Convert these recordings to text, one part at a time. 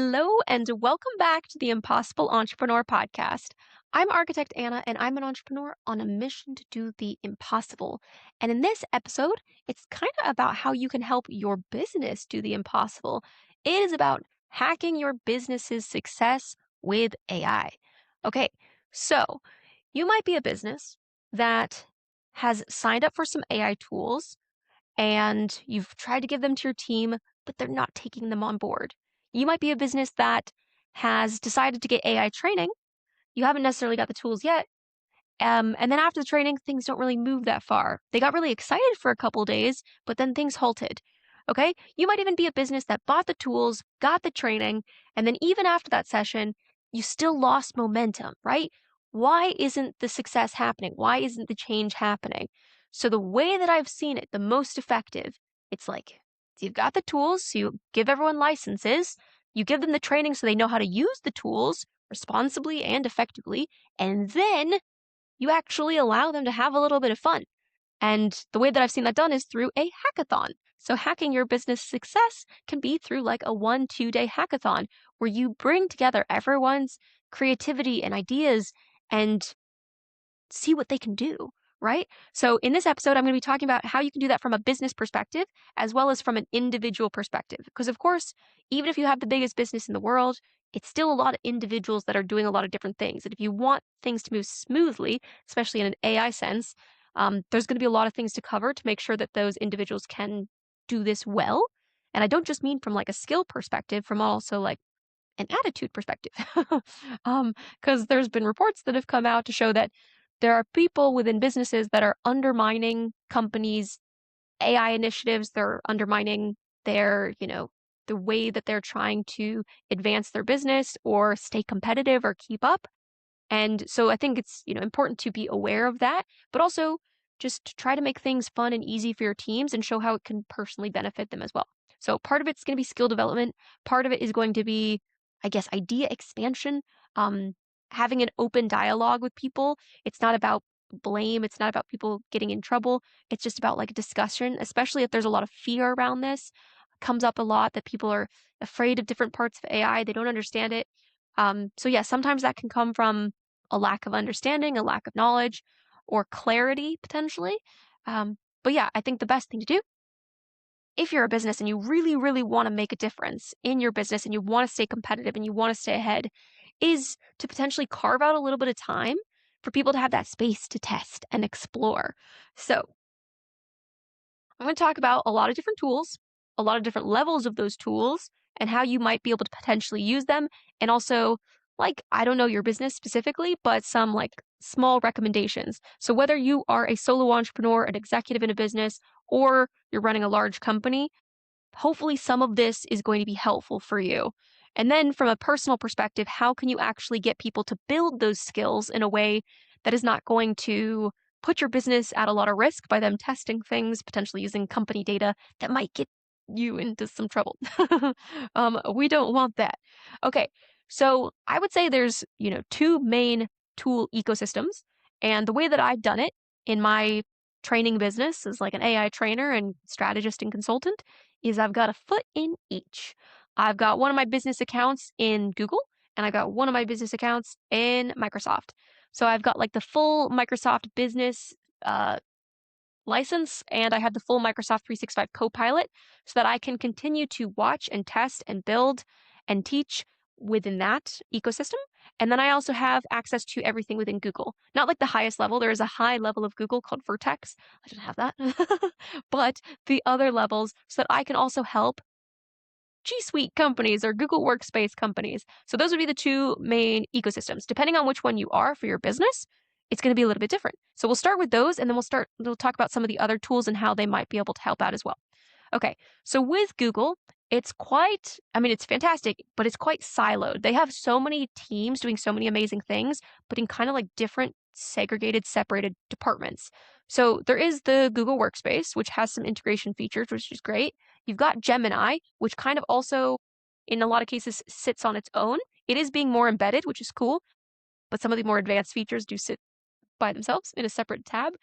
Hello and welcome back to the Impossible Entrepreneur podcast. I'm Architect Anna and I'm an entrepreneur on a mission to do the impossible. And in this episode, it's kind of about how you can help your business do the impossible. It is about hacking your business's success with AI. Okay, so you might be a business that has signed up for some AI tools and you've tried to give them to your team, but they're not taking them on board. You might be a business that has decided to get AI training. You haven't necessarily got the tools yet. And then after the training, things don't really move that far. They got really excited for a couple days, but then things halted. Okay? You might even be a business that bought the tools, got the training, and then even after that session, you still lost momentum, right? Why isn't the success happening? Why isn't the change happening? So the way that I've seen it, the most effective, it's like you've got the tools, so you give everyone licenses, you give them the training so they know how to use the tools responsibly and effectively, and then you actually allow them to have a little bit of fun. And the way that I've seen that done is through a hackathon. So hacking your business success can be through like a 1-2 day hackathon where you bring together everyone's creativity and ideas and see what they can do, right? So in this episode, I'm going to be talking about how you can do that from a business perspective as well as from an individual perspective. Because of course, even if you have the biggest business in the world, it's still a lot of individuals that are doing a lot of different things. And if you want things to move smoothly, especially in an AI sense, there's going to be a lot of things to cover to make sure that those individuals can do this well. And I don't just mean from like a skill perspective, from also like an attitude perspective. Because there's been reports that have come out to show that there are people within businesses that are undermining companies' AI initiatives. They're undermining their, the way that they're trying to advance their business or stay competitive or keep up. And so I think it's, important to be aware of that, but also just try to make things fun and easy for your teams and show how it can personally benefit them as well. So part of it's going to be skill development. Part of it is going to be, I guess, idea expansion, um, having an open dialogue with people. It's not about blame. It's not about people getting in trouble. It's just about like discussion, especially if there's a lot of fear around this. Comes up a lot that people are afraid of different parts of AI. They don't understand it. So yeah, sometimes that can come from a lack of understanding, a lack of knowledge, or clarity potentially. But yeah, I think the best thing to do if you're a business and you really, really want to make a difference in your business and you want to stay competitive and you want to stay ahead is to potentially carve out a little bit of time for people to have that space to test and explore. So I'm going to talk about a lot of different tools, a lot of different levels of those tools, and how you might be able to potentially use them. And also, like, I don't know your business specifically, but some like small recommendations. So, whether you are a solo entrepreneur, an executive in a business, or you're running a large company, hopefully some of this is going to be helpful for you. And then, from a personal perspective, how can you actually get people to build those skills in a way that is not going to put your business at a lot of risk by them testing things, potentially using company data that might get you into some trouble. We don't want that. Okay, so I would say there's, two main tool ecosystems. And the way that I've done it in my training business as like an AI trainer and strategist and consultant is I've got a foot in each. I've got one of my business accounts in Google and I've got one of my business accounts in Microsoft. So I've got like the full Microsoft business license and I have the full Microsoft 365 Copilot so that I can continue to watch and test and build and teach within that ecosystem. And then I also have access to everything within Google. Not like the highest level. There is a high level of Google called Vertex. I don't have that. But the other levels so that I can also help G Suite companies or Google Workspace companies. So those would be the two main ecosystems. Depending on which one you are for your business, it's going to be a little bit different. So we'll start with those and then we'll talk about some of the other tools and how they might be able to help out as well. Okay, so with Google, it's fantastic, but it's quite siloed. They have so many teams doing so many amazing things, but in kind of like different segregated, separated departments. So there is the Google Workspace, which has some integration features, which is great. You've got Gemini, which kind of also, in a lot of cases, sits on its own. It is being more embedded, which is cool, but some of the more advanced features do sit by themselves in a separate tab.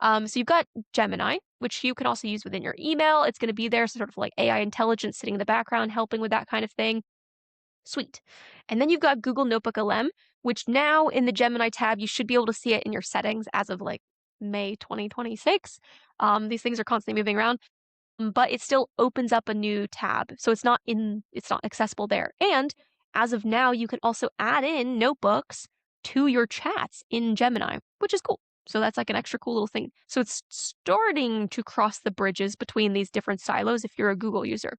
So you've got Gemini, which you can also use within your email. It's going to be there, sort of like AI intelligence sitting in the background, helping with that kind of thing. Sweet. And then you've got Google Notebook LM, which now in the Gemini tab, you should be able to see it in your settings as of like May 2026. These things are constantly moving around, but it still opens up a new tab. So it's not accessible there. And as of now, you can also add in notebooks to your chats in Gemini, which is cool. So that's like an extra cool little thing. So it's starting to cross the bridges between these different silos if you're a Google user.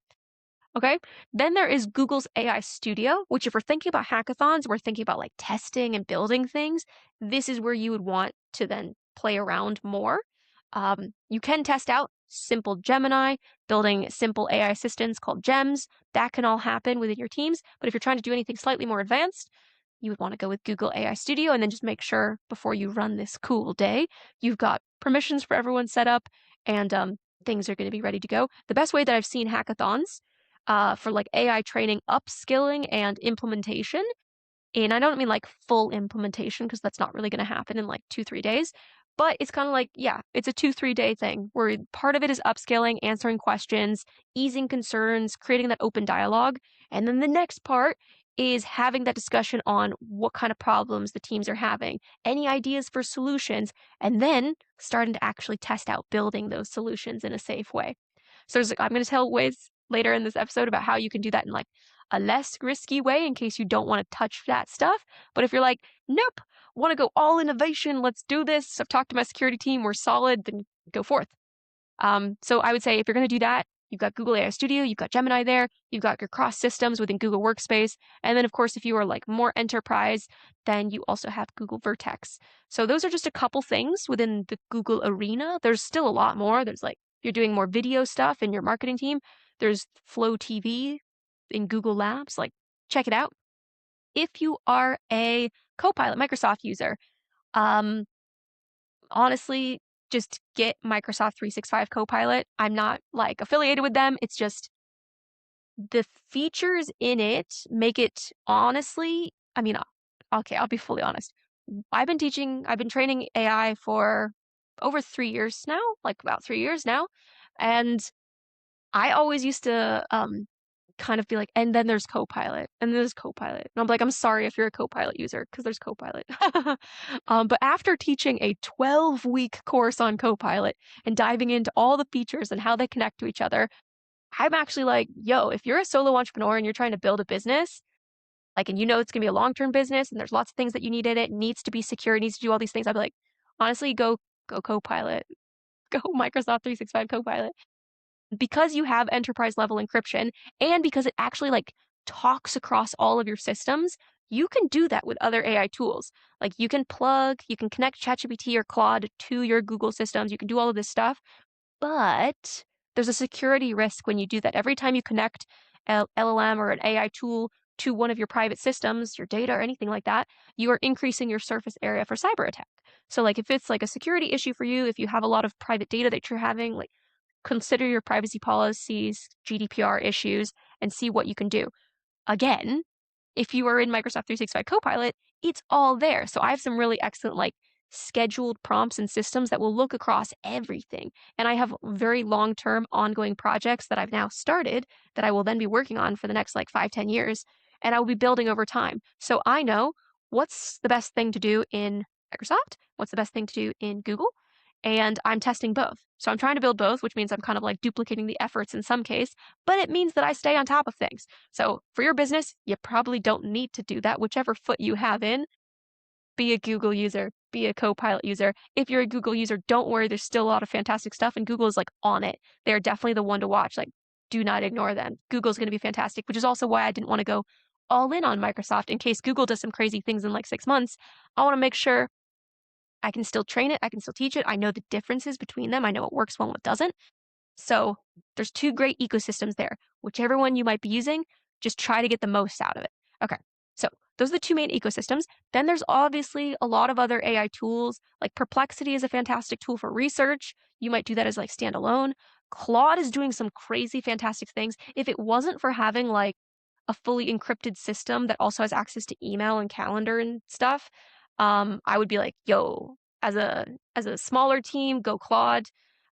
Okay. Then there is Google's AI Studio, which if we're thinking about hackathons, we're thinking about like testing and building things. This is where you would want to then play around more. You can test out simple Gemini, building simple AI assistants called gems. That can all happen within your teams. But if you're trying to do anything slightly more advanced, you would want to go with Google AI Studio and then just make sure before you run this cool day, you've got permissions for everyone set up and things are going to be ready to go. The best way that I've seen hackathons for like AI training, upskilling, and implementation. And I don't mean like full implementation because that's not really going to happen in like 2-3 days. But it's kind of like, yeah, it's a 2-3 day thing where part of it is upskilling, answering questions, easing concerns, creating that open dialogue. And then the next part is having that discussion on what kind of problems the teams are having, any ideas for solutions, and then starting to actually test out building those solutions in a safe way. So I'm going to tell ways later in this episode about how you can do that in like a less risky way in case you don't want to touch that stuff. But if you're like, nope, want to go all innovation, let's do this. I've talked to my security team, we're solid, then go forth. So I would say if you're going to do that, you've got Google AI Studio, you've got Gemini there, you've got your cross systems within Google Workspace. And then, of course, if you are like more enterprise, then you also have Google Vertex. So those are just a couple things within the Google arena. There's still a lot more. There's like, if you're doing more video stuff in your marketing team, there's Flow TV in Google Labs. Like, check it out. If you are a Copilot Microsoft user, um, honestly, just get Microsoft 365 Copilot. I'm not like affiliated with them. It's just the features in it make it honestly, I mean, okay, I'll be fully honest. I've been training AI for over 3 years now, like about 3 years now. And I always used to kind of be like, and then there's Copilot, and there's Copilot. And I'm like, I'm sorry if you're a Copilot user, because there's Copilot. But after teaching a 12-week course on Copilot and diving into all the features and how they connect to each other, I'm actually like, yo, if you're a solo entrepreneur and you're trying to build a business, like, and you know it's gonna be a long-term business, and there's lots of things that you need in it, needs to be secure, needs to do all these things, I'd be like, honestly, go Copilot, go Microsoft 365 Copilot because you have enterprise level encryption and because it actually like talks across all of your systems, you can do that with other AI tools. Like you can connect ChatGPT or Claude to your Google systems. You can do all of this stuff, but there's a security risk when you do that. Every time you connect a LLM or an AI tool to one of your private systems, your data or anything like that, you are increasing your surface area for cyber attack. So like if it's like a security issue for you, if you have a lot of private data that you're having, like consider your privacy policies, GDPR issues, and see what you can do. Again, if you are in Microsoft 365 Copilot, it's all there. So I have some really excellent like scheduled prompts and systems that will look across everything. And I have very long-term ongoing projects that I've now started that I will then be working on for the next like 5-10 years. And I will be building over time. So I know what's the best thing to do in Microsoft, what's the best thing to do in Google, and I'm testing both. So I'm trying to build both, which means I'm kind of like duplicating the efforts in some case, but it means that I stay on top of things. So for your business, you probably don't need to do that. Whichever foot you have in, be a Google user, be a Copilot user. If you're a Google user, don't worry, there's still a lot of fantastic stuff, and Google is like on it. They're definitely the one to watch. Like, do not ignore them. Google's going to be fantastic, which is also why I didn't want to go all in on Microsoft in case Google does some crazy things in like 6 months. I want to make sure I can still train it, I can still teach it. I know the differences between them. I know what works well, what doesn't. So there's two great ecosystems there. Whichever one you might be using, just try to get the most out of it. Okay, so those are the two main ecosystems. Then there's obviously a lot of other AI tools, like Perplexity is a fantastic tool for research. You might do that as like standalone. Claude is doing some crazy, fantastic things. If it wasn't for having like a fully encrypted system that also has access to email and calendar and stuff, I would be like, yo, as a smaller team, go Claude.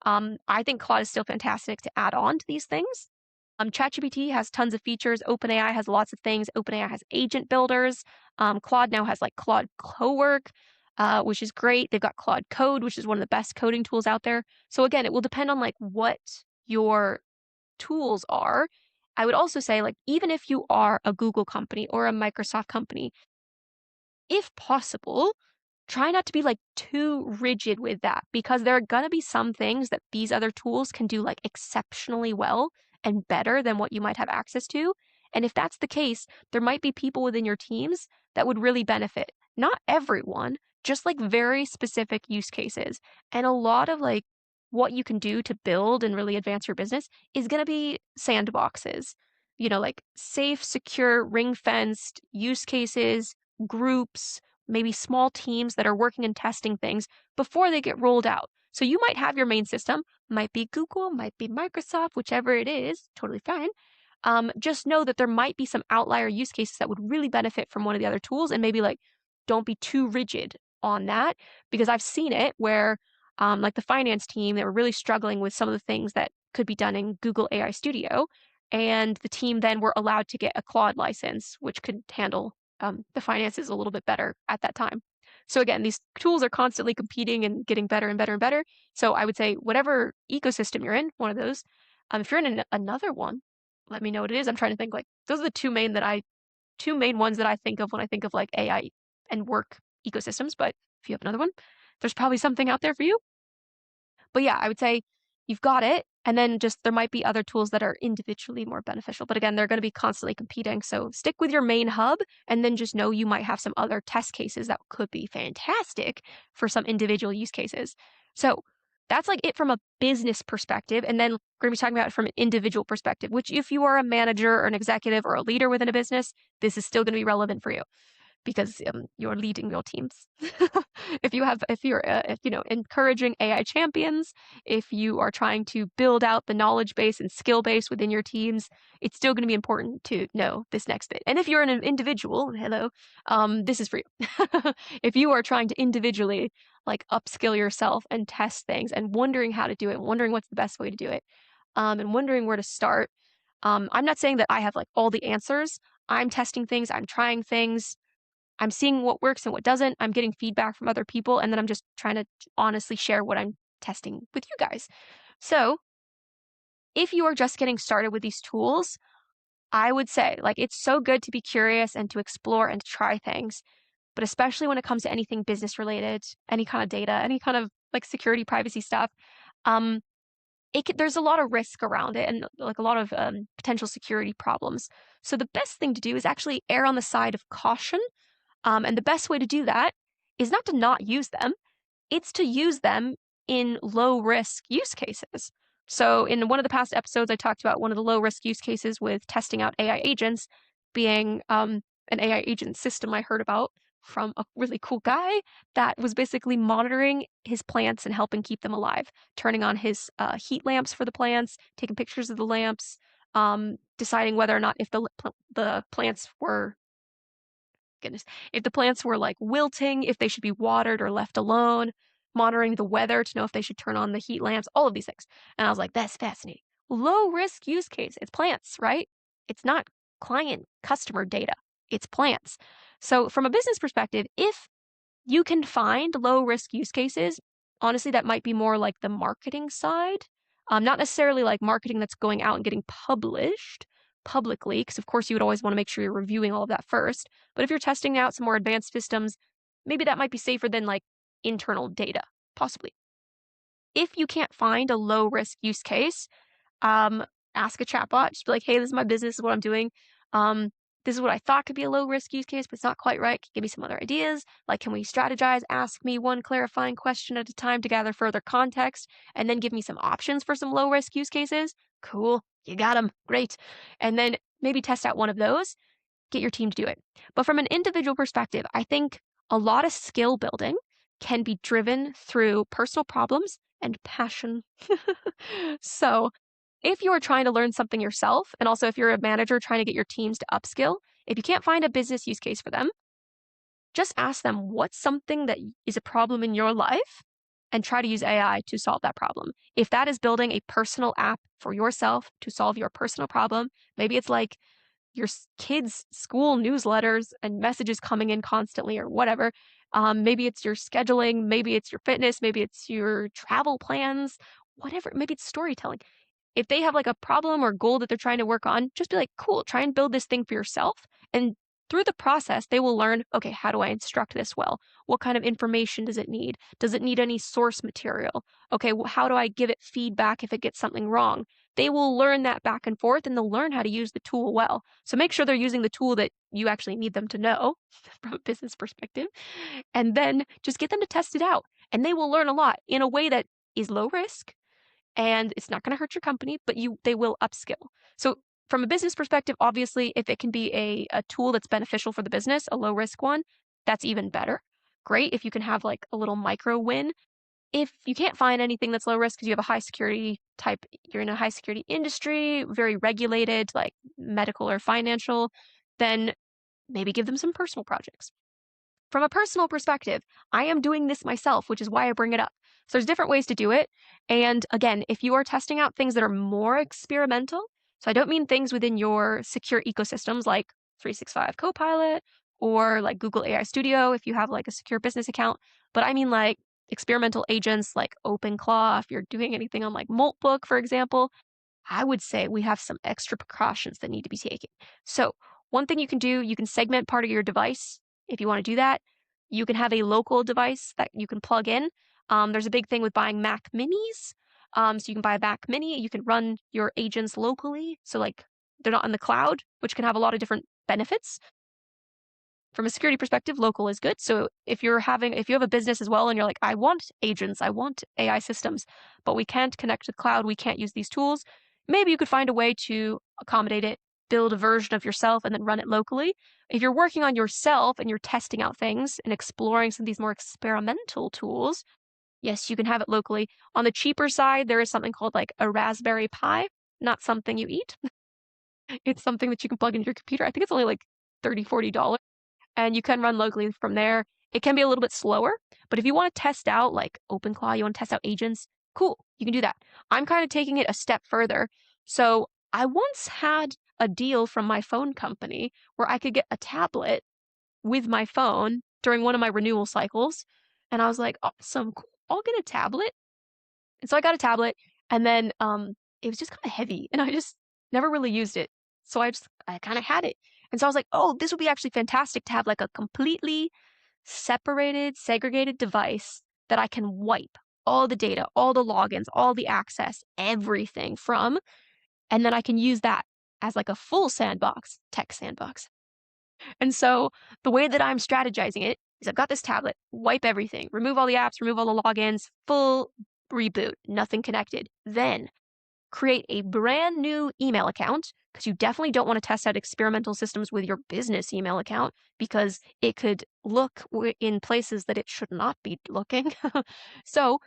I think Claude is still fantastic to add on to these things. ChatGPT has tons of features. OpenAI has lots of things. OpenAI has agent builders. Claude now has like Claude Cowork, which is great. They've got Claude Code, which is one of the best coding tools out there. So again, it will depend on like what your tools are. I would also say, like, even if you are a Google company or a Microsoft company, if possible, try not to be like too rigid with that, because there are going to be some things that these other tools can do like exceptionally well and better than what you might have access to. And if that's the case, there might be people within your teams that would really benefit. Not everyone, just like very specific use cases. And a lot of like what you can do to build and really advance your business is going to be sandboxes. Like safe, secure, ring-fenced use cases, groups, maybe small teams that are working and testing things before they get rolled out. So you might have your main system, might be Google, might be Microsoft, whichever it is, totally fine. Just know that there might be some outlier use cases that would really benefit from one of the other tools, and maybe like don't be too rigid on that, because I've seen it where like the finance team, they were really struggling with some of the things that could be done in Google AI Studio, and the team then were allowed to get a Claude license, which could handle the finances a little bit better at that time. So again, these tools are constantly competing and getting better and better and better. So I would say whatever ecosystem you're in, one of those. If you're in another one, let me know what it is. I'm trying to think, like, those are the two main ones that I think of when I think of like AI and work ecosystems. But if you have another one, there's probably something out there for you. But yeah, I would say you've got it. And then just there might be other tools that are individually more beneficial. But again, they're going to be constantly competing. So stick with your main hub, and then just know you might have some other test cases that could be fantastic for some individual use cases. So that's like it from a business perspective. And then we're going to be talking about it from an individual perspective, which if you are a manager or an executive or a leader within a business, this is still going to be relevant for you, because you're leading your teams. If you're encouraging AI champions, if you are trying to build out the knowledge base and skill base within your teams, it's still going to be important to know this next bit. And if you're an individual, hello, this is for you. If you are trying to individually like upskill yourself and test things and wondering how to do it, wondering what's the best way to do it, and wondering where to start. I'm not saying that I have like all the answers. I'm testing things, I'm trying things, I'm seeing what works and what doesn't. I'm getting feedback from other people, and then I'm just trying to honestly share what I'm testing with you guys. So if you are just getting started with these tools, I would say like it's so good to be curious and to explore and to try things, but especially when it comes to anything business related, any kind of data, any kind of like security, privacy stuff, um, there's a lot of risk around it and like a lot of potential security problems. So the best thing to do is actually err on the side of caution. And the best way to do that is not to not use them, it's to use them in low risk use cases. So, in one of the past episodes, I talked about one of the low risk use cases with testing out AI agents being an AI agent system I heard about from a really cool guy that was basically monitoring his plants and helping keep them alive, turning on his heat lamps for the plants, taking pictures of the lamps, deciding whether or not if the plants were goodness, if the plants were like wilting, if they should be watered or left alone, monitoring the weather to know if they should turn on the heat lamps, all of these things. And I was like, that's fascinating. Low risk use case. It's plants, right? It's not client customer data. It's plants. So from a business perspective, if you can find low risk use cases, honestly, that might be more like the marketing side. Not necessarily like marketing that's going out and getting published publicly, because of course you would always want to make sure you're reviewing all of that first. But if you're testing out some more advanced systems, maybe that might be safer than like internal data, possibly. If you can't find a low risk use case, ask a chatbot. Just be like, hey, this is my business, this is what I'm doing. This is what I thought could be a low risk use case, but it's not quite right. Give me some other ideas. Like, can we strategize? Ask me one clarifying question at a time to gather further context, and then give me some options for some low risk use cases. Cool. You got them. Great. And then maybe test out one of those, get your team to do it. But from an individual perspective, I think a lot of skill building can be driven through personal problems and passion. So if you are trying to learn something yourself, and also if you're a manager trying to get your teams to upskill, if you can't find a business use case for them, just ask them what's something that is a problem in your life, and try to use AI to solve that problem. If that is building a personal app for yourself to solve your personal problem, maybe it's like your kids' school newsletters and messages coming in constantly or whatever. Maybe it's your scheduling, maybe it's your fitness, maybe it's your travel plans, whatever. Maybe it's storytelling. If they have like a problem or goal that they're trying to work on, just be like, cool, try and build this thing for yourself. And through the process, they will learn, okay, how do I instruct this well? What kind of information does it need? Does it need any source material? Okay, well, how do I give it feedback if it gets something wrong? They will learn that back and forth and they'll learn how to use the tool well. So make sure they're using the tool that you actually need them to know from a business perspective. And then just get them to test it out. And they will learn a lot in a way that is low risk and it's not going to hurt your company, but they will upskill. So from a business perspective, obviously, if it can be a tool that's beneficial for the business, a low risk one, that's even better. Great if you can have like a little micro win. If you can't find anything that's low risk because you have a high security type, you're in a high security industry, very regulated, like medical or financial, then maybe give them some personal projects. From a personal perspective, I am doing this myself, which is why I bring it up. So there's different ways to do it. And again, if you are testing out things that are more experimental, so I don't mean things within your secure ecosystems like 365 Copilot or like Google AI Studio if you have like a secure business account, but I mean like experimental agents like OpenClaw if you're doing anything on like Moltbook, for example. I would say we have some extra precautions that need to be taken. So one thing you can do, you can segment part of your device if you want to do that. You can have a local device that you can plug in. There's a big thing with buying Mac Minis. So you can buy a Mac Mini. You can run your agents locally. So like they're not in the cloud, which can have a lot of different benefits. From a security perspective, local is good. So if you have a business as well and you're like, I want agents, I want AI systems, but we can't connect to the cloud, we can't use these tools, maybe you could find a way to accommodate it, build a version of yourself and then run it locally. If you're working on yourself and you're testing out things and exploring some of these more experimental tools, yes, you can have it locally. On the cheaper side, there is something called like a Raspberry Pi, not something you eat. It's something that you can plug into your computer. I think it's only like $30, $40 and you can run locally from there. It can be a little bit slower, but if you want to test out like OpenClaw, you want to test out agents, cool, you can do that. I'm kind of taking it a step further. So I once had a deal from my phone company where I could get a tablet with my phone during one of my renewal cycles. And I was like, awesome, cool, I'll get a tablet. And so I got a tablet and then it was just kind of heavy and I just never really used it. So I kind of had it. And so I was like, oh, this would be actually fantastic to have like a completely separated, segregated device that I can wipe all the data, all the logins, all the access, everything from, and then I can use that as like a full sandbox, tech sandbox. And so the way that I'm strategizing it is I've got this tablet, wipe everything, remove all the apps, remove all the logins, full reboot, nothing connected. Then create a brand new email account because you definitely don't want to test out experimental systems with your business email account because it could look in places that it should not be looking. So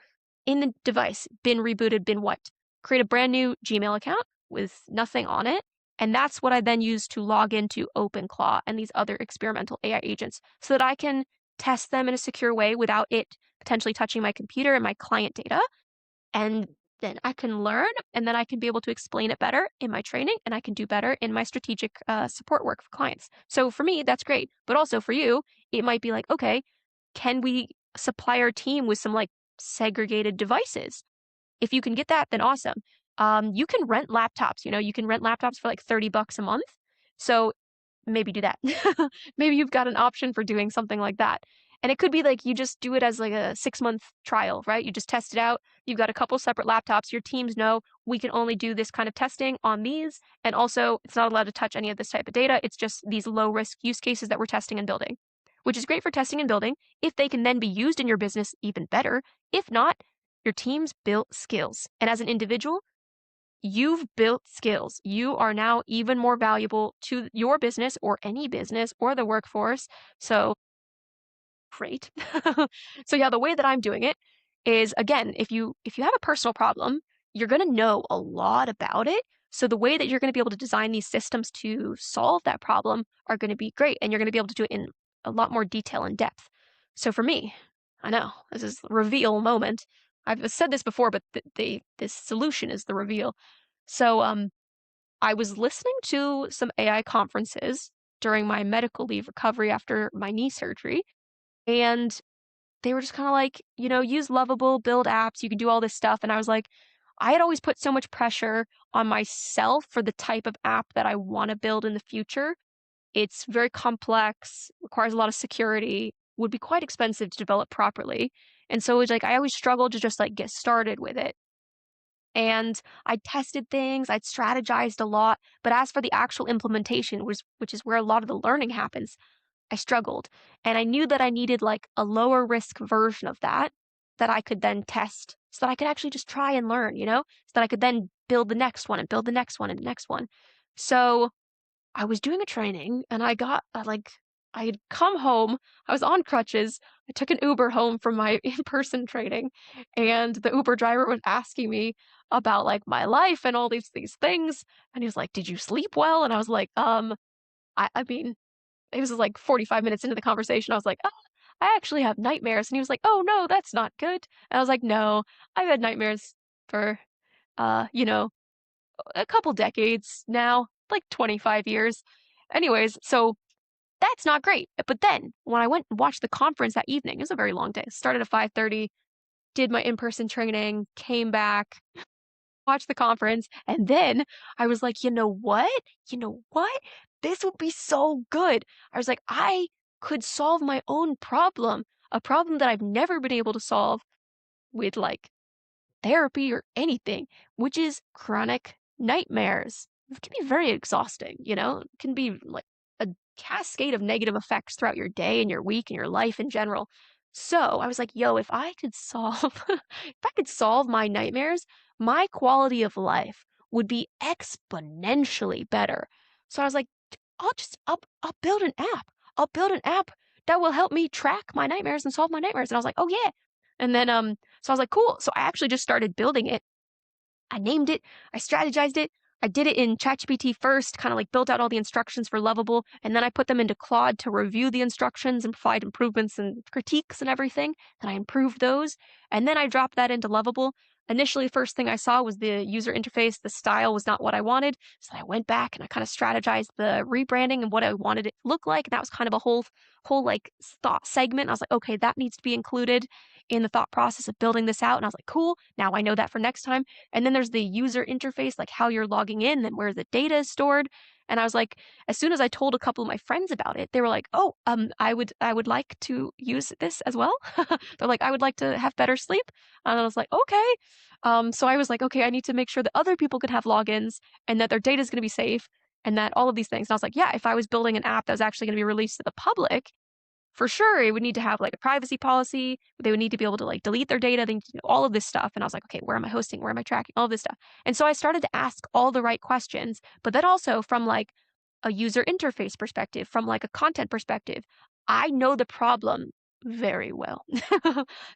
in the device, been rebooted, been wiped, create a brand new Gmail account with nothing on it. And that's what I then use to log into OpenClaw and these other experimental AI agents so that I can test them in a secure way without it potentially touching my computer and my client data. And then I can learn and then I can be able to explain it better in my training and I can do better in my strategic support work for clients. So for me, that's great. But also for you, it might be like, okay, can we supply our team with some like segregated devices? If you can get that, then awesome. You can rent laptops, you can rent laptops for like $30 a month. So maybe do that. Maybe you've got an option for doing something like that. And it could be like you just do it as like a 6-month trial, right? You just test it out. You've got a couple separate laptops. Your teams know we can only do this kind of testing on these. And also, it's not allowed to touch any of this type of data. It's just these low risk use cases that we're testing and building, which is great for testing and building. If they can then be used in your business, even better. If not, your team's built skills. And as an individual, you've built skills. You are now even more valuable to your business or any business or the workforce. So great. So yeah, the way that I'm doing it is again, if you have a personal problem, you're going to know a lot about it. So the way that you're going to be able to design these systems to solve that problem are going to be great and you're going to be able to do it in a lot more detail and depth. So for me, I know this is reveal moment. I've said this before, but this solution is the reveal. So, I was listening to some AI conferences during my medical leave recovery after my knee surgery, and they were just kinda like, "Use Lovable, build apps, you can do all this stuff," and I was like, I had always put so much pressure on myself for the type of app that I wanna build in the future. It's very complex, requires a lot of security, would be quite expensive to develop properly, and so it was like I always struggled to just, like, get started with it. And I tested things, I'd strategized a lot, but as for the actual implementation, which is where a lot of the learning happens, I struggled. And I knew that I needed like a lower risk version of that that I could then test so that I could actually just try and learn, so that I could then build the next one and build the next one and the next one. So I was doing a training and I got I had come home. I was on crutches. I took an Uber home from my in-person training, and the Uber driver was asking me about like my life and all these things. And he was like, "Did you sleep well?" And I was like, I mean, it was like 45 minutes into the conversation. I was like, "Oh, I actually have nightmares." And he was like, "Oh no, that's not good." And I was like, "No, I've had nightmares for you know, a couple decades now, like 25 years." Anyways, so that's not great. But then when I went and watched the conference that evening, it was a very long day. Started at 5:30, did my in-person training, came back, watched the conference, and then I was like, "You know what? You know what? This would be so good." I was like, "I could solve my own problem, a problem that I've never been able to solve with like therapy or anything, which is chronic nightmares. It can be very exhausting, It can be like a cascade of negative effects throughout your day and your week and your life in general. So I was like, yo, if I could solve if I could solve my nightmares, my quality of life would be exponentially better. So I was like, I'll build an app. I'll build an app that will help me track my nightmares and solve my nightmares. And I was like, oh yeah. And then so I was like, cool. So I actually just started building it. I named it, I strategized it, I did it in ChatGPT first, kind of like built out all the instructions for Lovable, and then I put them into Claude to review the instructions and provide improvements and critiques and everything. And I improved those. And then I dropped that into Lovable. Initially, first thing I saw was the user interface. The style was not what I wanted. So I went back and I kind of strategized the rebranding and what I wanted it to look like. And that was kind of a whole like thought segment. I was like, okay, that needs to be included in the thought process of building this out. And I was like, cool, now I know that for next time. And then there's the user interface, like how you're logging in and where the data is stored. And I was like, as soon as I told a couple of my friends about it, they were like, "Oh, I would like to use this as well." They're like, "I would like to have better sleep." And I was like, "Okay." So I was like, "Okay, I need to make sure that other people could have logins and that their data is going to be safe and that all of these things." And I was like, "Yeah, if I was building an app that was actually going to be released to the public, for sure, it would need to have, like, a privacy policy, they would need to be able to, like, delete their data, they need to do all of this stuff, and I was like, "Okay, where am I hosting? Where am I tracking?" All of this stuff, and so I started to ask all the right questions, but then also from, like, a user interface perspective, from, like, a content perspective. I know the problem very well.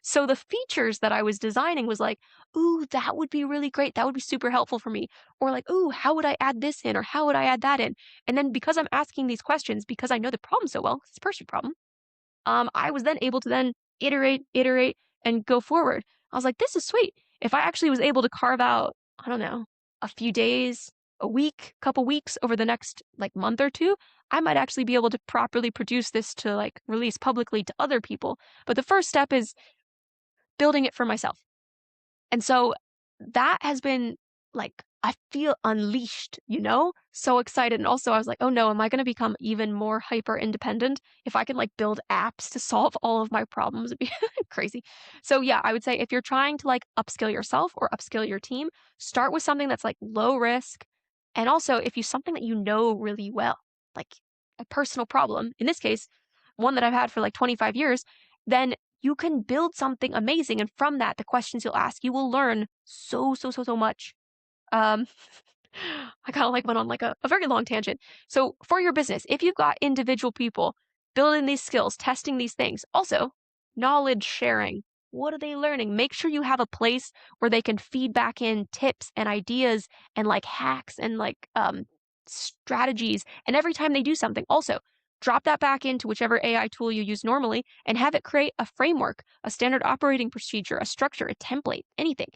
So the features that I was designing was like, "Ooh, that would be really great, that would be super helpful for me," or like, "Ooh, how would I add this in?" or "How would I add that in?" And then because I'm asking these questions, because I know the problem so well, 'cause it's a person problem, I was then able to then iterate, and go forward. I was like, "This is sweet." If I actually was able to carve out, I don't know, a few days, a week, couple weeks over the next, like, month or 2, I might actually be able to properly produce this to, like, release publicly to other people. But the first step is building it for myself. And so that has been like, I feel unleashed, So excited. And also I was like, oh no, am I going to become even more hyper independent if I can like build apps to solve all of my problems? It'd be crazy. So yeah, I would say if you're trying to like upskill yourself or upskill your team, start with something that's like low risk. And also if you something that you know really well, like a personal problem, in this case, one that I've had for like 25 years, then you can build something amazing. And from that, the questions you'll ask, you will learn so much. Um, I kind of like went on like a very long tangent. So for your business, if you've got individual people building these skills, testing these things, also knowledge sharing. What are they learning? Make sure you have a place where they can feed back in tips and ideas and like hacks and like strategies. And every time they do something, also drop that back into whichever AI tool you use normally and have it create a framework, a standard operating procedure, a structure, a template, anything.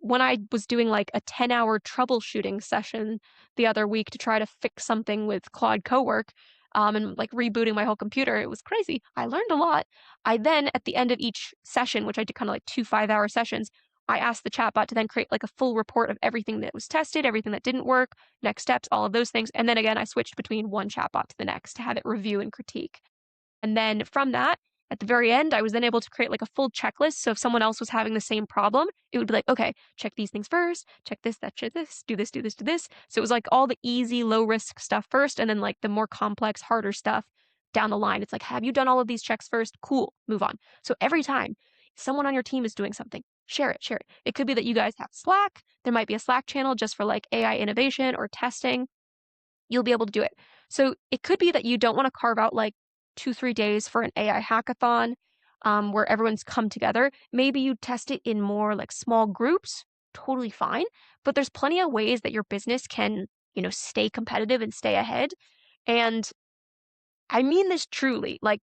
When I was doing like a 10-hour troubleshooting session the other week to try to fix something with Claude Cowork, and like rebooting my whole computer, it was crazy. I learned a lot. I then, at the end of each session, which I did kind of like 2 5-hour sessions, I asked the chatbot to then create like a full report of everything that was tested, everything that didn't work, next steps, all of those things. And then again, I switched between one chatbot to the next to have it review and critique. And then from that, at the very end, I was then able to create like a full checklist. So if someone else was having the same problem, it would be like, okay, check these things first, check this, that, check this, do this, do this, do this. So it was like all the easy, low risk stuff first, and then like the more complex, harder stuff down the line. It's like, have you done all of these checks first? Cool, move on. So every time someone on your team is doing something, share it, share it. It could be that you guys have Slack. There might be a Slack channel just for like AI innovation or testing. You'll be able to do it. So it could be that you don't want to carve out like 2 3 days for an AI hackathon, where everyone's come together. Maybe you test it in more like small groups, totally fine. But there's plenty of ways that your business can, stay competitive and stay ahead. And I mean this truly. Like,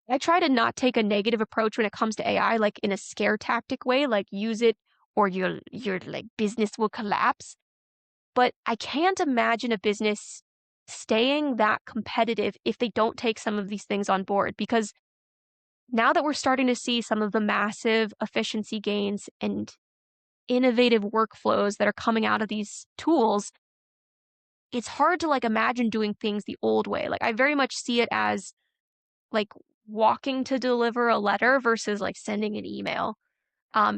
I try to not take a negative approach when it comes to AI, like in a scare tactic way, like use it or your like business will collapse. But I can't imagine a business staying that competitive if they don't take some of these things on board. Because now that we're starting to see some of the massive efficiency gains and innovative workflows that are coming out of these tools, it's hard to like imagine doing things the old way. Like I very much see it as like walking to deliver a letter versus like sending an email.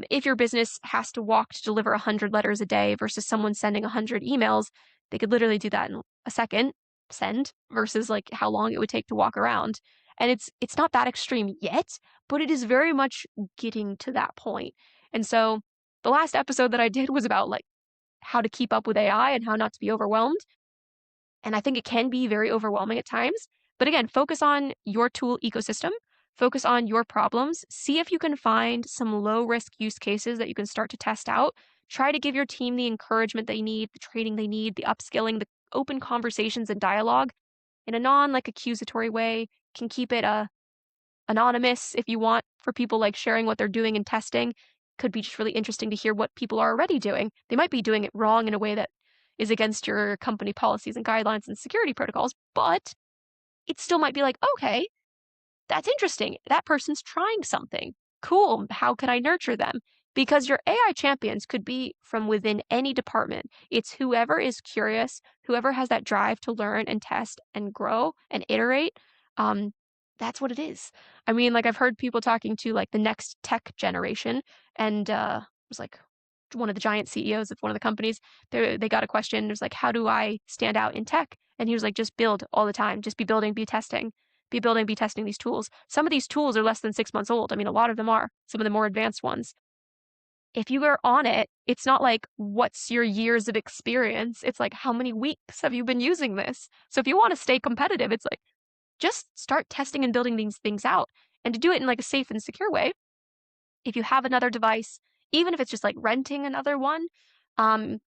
If your business has to walk to deliver 100 letters a day versus someone sending 100 emails, they could literally do that in a second, send, versus like how long it would take to walk around. And it's not that extreme yet, but it is very much getting to that point. And so the last episode that I did was about like how to keep up with AI and how not to be overwhelmed. And I think it can be very overwhelming at times. But again, focus on your tool ecosystem, focus on your problems, see if you can find some low risk use cases that you can start to test out. Try to give your team the encouragement they need, the training they need, the upskilling, the open conversations and dialogue in a non like accusatory way. Can keep it anonymous if you want, for people like sharing what they're doing and testing. Could be just really interesting to hear what people are already doing. They might be doing it wrong in a way that is against your company policies and guidelines and security protocols, but it still might be like, okay, that's interesting. That person's trying something. Cool. How can I nurture them? Because your AI champions could be from within any department. It's whoever is curious, whoever has that drive to learn and test and grow and iterate. Um, that's what it is. I mean, like I've heard people talking to like the next tech generation, and it was like one of the giant CEOs of one of the companies. They got a question. It was like, how do I stand out in tech? And he was like, just build all the time. Just be building, be testing, be building, be testing these tools. Some of these tools are less than 6 months old. I mean, a lot of them are, some of the more advanced ones. If you are on it, it's not like, what's your years of experience? It's like, how many weeks have you been using this? So if you want to stay competitive, it's like, just start testing and building these things out. And to do it in like a safe and secure way, if you have another device, even if it's just like renting another one, um,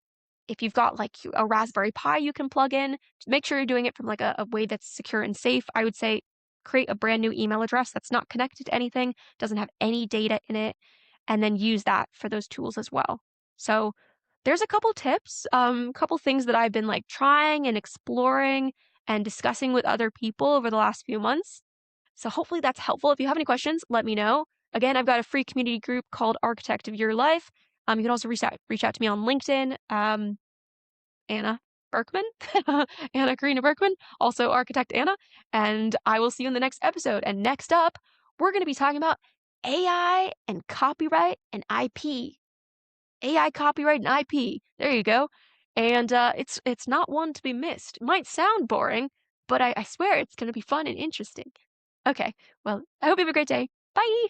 if you've got like a Raspberry Pi you can plug in, make sure you're doing it from like a way that's secure and safe. I would say create a brand new email address that's not connected to anything, doesn't have any data in it, and then use that for those tools as well. So there's a couple tips, couple things that I've been like trying and exploring and discussing with other people over the last few months. So hopefully that's helpful. If you have any questions, let me know. Again, I've got a free community group called Architect of Your Life. You can also reach out to me on LinkedIn, Anna Berkman, Anna Karina Berkman, also Architect Anna. And I will see you in the next episode. And next up, we're going to be talking about AI and copyright and IP. AI copyright and IP. There you go. And it's not one to be missed. It might sound boring, but I swear it's going to be fun and interesting. Okay, well, I hope you have a great day. Bye!